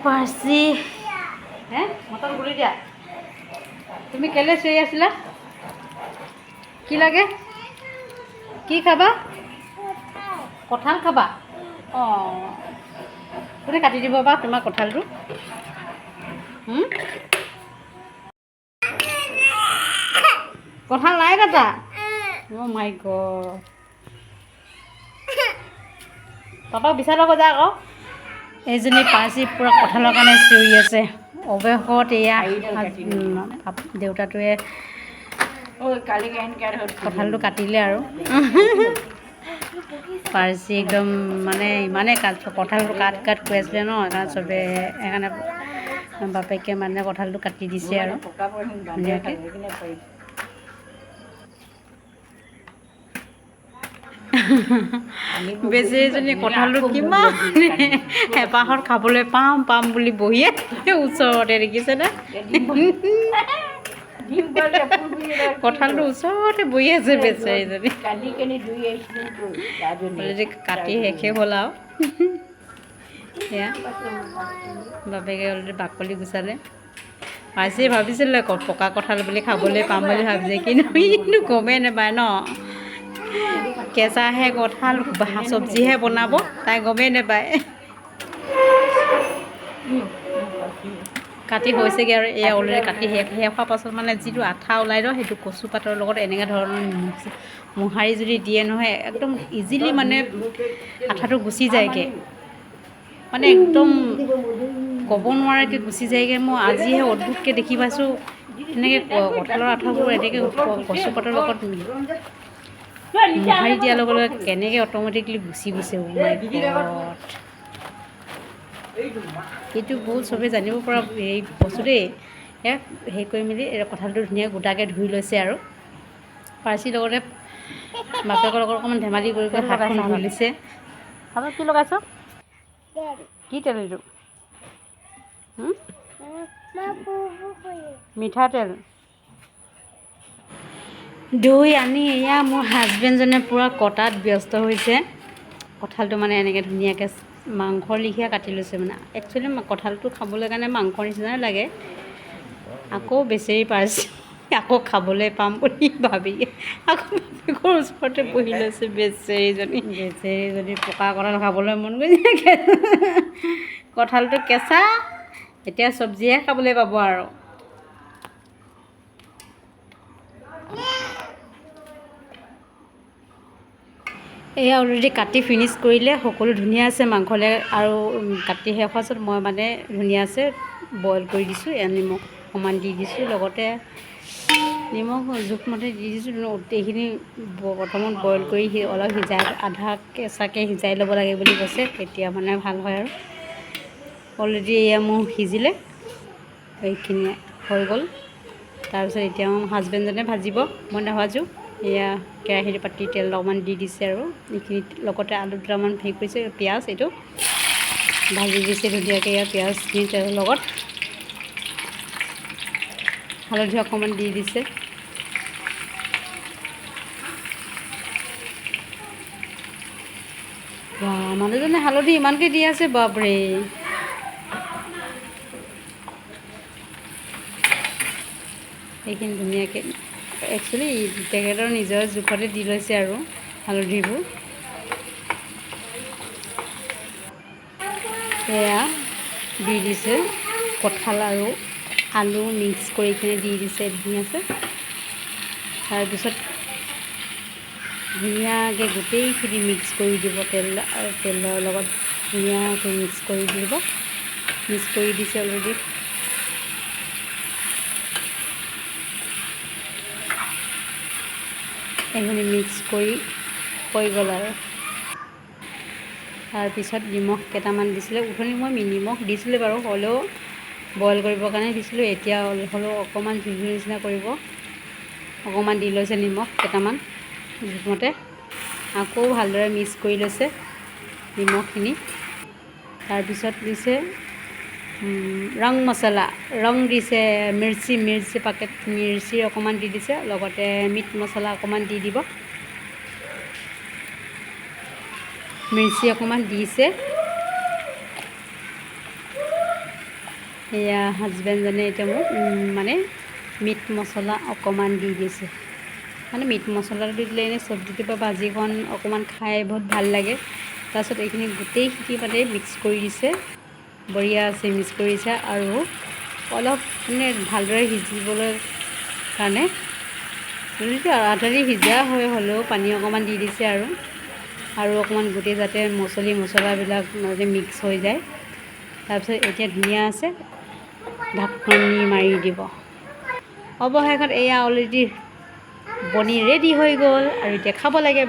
Percy হে mutton গুলি দিয়া তুমি কেলে চিঞৰি আছিলা কি লাগে কি খাবা কঁঠাল খাবা অঁ কোনে কাটি দিব বা তোমাৰ কঁঠালটো কঁঠাল নাই কাটা অ' মাই গড পাপাক বিচাৰ ল'ব যা আকৌ এইজনী পাৰ্চি পূৰা কঁঠালৰ কাৰণে চিঞৰি আছে অৱশেষত এয়া দেউতাটোৱে কঁঠালটো কাটিলে আৰু পাৰ্চি একদম মানে ইমানেই কঁঠালটো কাট কৈ আছিলে ন সেইকাৰণে বাপেকে মানে কঁঠালটো কাটি দিছে আৰু ধুনীয়াকৈ বেচেৰীজনী কঁঠালটো কিমান হেঁপাহত খাবলৈ পাম বুলি বহিয়ে ওচৰতে দেখিছেনে কঁঠালটো ওচৰতে বহি আছে বেচেৰীজনী অলৰেডি কাটি শেষে হ'ল আৰু সেয়া বাপেকে অলৰেডি বাকলি গুচালে পাৰ্চিয়ে ভাবিছিলে পকা কঁঠাল বুলি খাবলৈ পাম বুলি ভাবিছে কিন্তু গমেই নাপায় ন কেঁচাহে কঁঠাল চব্জিহে বনাব তাই গমেই নাপায় কাটি হৈছেগৈ আৰু এয়া অলৰেডি কাটি শেষ হোৱাৰ পাছত মানে যিটো আঠা ওলাই ন সেইটো কচু পাতৰ লগত এনেকুৱা ধৰণৰ মোহাৰি যদি দিয়ে নহয় একদম ইজিলি মানে আঠাটো গুচি যায়গৈ মানে একদম ক'ব নোৱাৰাকৈ গুচি যায়গৈ মই আজিহে অদ্ভুতকৈ দেখি পাইছোঁ এনেকৈ কঁঠালৰ আঠাবোৰ এনেকৈ কচু পাতৰ লগত মোহাৰি দিয়াৰ লগে লগে কেনেকৈ অট'মেটিকলি গুচি গৈছে এইটো বহুত চবেই জানিব পৰা এই বস্তু দেই ইয়াক হেৰি কৰি মেলি কঁঠালটো ধুনীয়াকৈ গোটাকৈ ধুই লৈছে আৰু পাৰ্চিৰ লগতে বাপেকৰ লগত অকণমান ধেমালি কৰি হাতখন ধুই লৈছে হাতত কি লগাইছ কি তেল এইটো মিঠাতেল দৈ আনি এয়া মোৰ হাজবেণ্ডজনে পূৰা কটাত ব্যস্ত হৈছে কঁঠালটো মানে এনেকৈ ধুনীয়াকৈ মাংসৰ লেখীয়া কাটি লৈছে মানে একচুৱেলি কঁঠালটো খাবলৈ কাৰণে মাংসৰ নিচিনাই লাগে আকৌ বেচেৰি পাৰ্চি আকৌ খাবলৈ পাম বুলি ভাবি আকৌ বাপেকৰ ওচৰতে বহি লৈছে বেচেৰীজনী পকা কঁঠাল খাবলৈ মন গৈছে কঁঠালটো কেঁচা এতিয়া চব্জিহে খাবলৈ পাব আৰু এয়া অলৰেডি কাটি ফিনিছ কৰিলে সকলো ধুনীয়া আছে মাংসলৈ আৰু কাটি শেষ হোৱাৰ পাছত মই মানে ধুনীয়া আছে বইল কৰি দিছোঁ এয়া নিমখ অকণমান দি দিছোঁ লগতে নিমখ জোখমতে দি দিছোঁ গোটেইখিনি প্ৰথমত বইল কৰি অলপ সিজাই আধা কেঁচাকৈ সিজাই ল'ব লাগে বুলি কৈছে তেতিয়া মানে ভাল হয় আৰু অলৰেডি এয়া মোৰ সিজিলে এইখিনি হৈ গ'ল তাৰপিছত এতিয়া মোৰ হাজবেণ্ডজনে ভাজিব মই নাভাজোঁ এয়া কেৰাহীত পাতি তেল অকণমান দি দিছে আৰু এইখিনি লগতে আলু দুটামান হেৰি কৰিছে পিঁয়াজ এইটো ভাজি দিছে ধুনীয়াকৈ এয়া পিঁয়াজখিনি তেলৰ লগত হালধি অকণমান দি দিছে মানুহজনে হালধি ইমানকৈ দি আছে বাপৰে এইখিনি ধুনীয়াকৈ একচুৱেলি তেখেতৰ নিজৰ জোখতে দি লৈছে আৰু হালধিবোৰ এয়া দি দিছে কঁঠাল আৰু আলু মিক্স কৰি কিনে দি দিছে ধুনীয়াকৈ তাৰপিছত ধুনীয়াকৈ গোটেইখিনি মিক্স কৰি দিব তেলৰ লগত ধুনীয়াকৈ মিক্স কৰি দিব মিক্স কৰি দিছে অলৰেডি এইখিনি মিক্স কৰি হৈ গ'ল আৰু তাৰপিছত নিমখ কেইটামান দিছিলে উঠনি মই নিমখ দিছিলোঁ বাৰু হ'লেও বইল কৰিবৰ কাৰণে দিছিলোঁ এতিয়া হ'লেও অকণমান ঝুলঝুলি নিচিনা কৰিব অকণমান দি লৈছে নিমখ কেইটামান জোখমতে আকৌ ভালদৰে মিক্স কৰি লৈছে নিমখখিনি তাৰপিছত দিছে ৰং মছলা ৰং দিছে মিৰ্চি পেকেট মিৰ্চি অকণমান দি দিছে লগতে মিট মছলা অকণমান দি দিব মিৰ্চি অকণমান দিছে এয়া হাজবেণ্ডজনে এতিয়া মোক মানে মিট মছলা অকণমান দি দিছে। মানে মিট মছলাটো দি দিলে এনেই চব্জিটো বা ভাজিখন অকণমান খাই বহুত ভাল লাগে। তাৰপিছত এইখিনি গোটেইখিনি মানে মিক্স কৰি দিছে, বঢ়িয়া আছে মিক্স কৰিছে। আৰু অলপ মানে ভালদৰে সিজিবলৈ কাৰণে যদি আধাতে সিজা হৈ হ'লেও পানী অকণমান দি দিছে আৰু অকণমান গোটেই যাতে মছলাবিলাক মানে মিক্স হৈ যায়। তাৰপিছত এতিয়া ধুনীয়া আছে, ঢাকনি মাৰি দিব। অৱশেষত এয়া অলৰেডি বনি ৰেডি হৈ গ'ল আৰু এতিয়া খাব লাগে।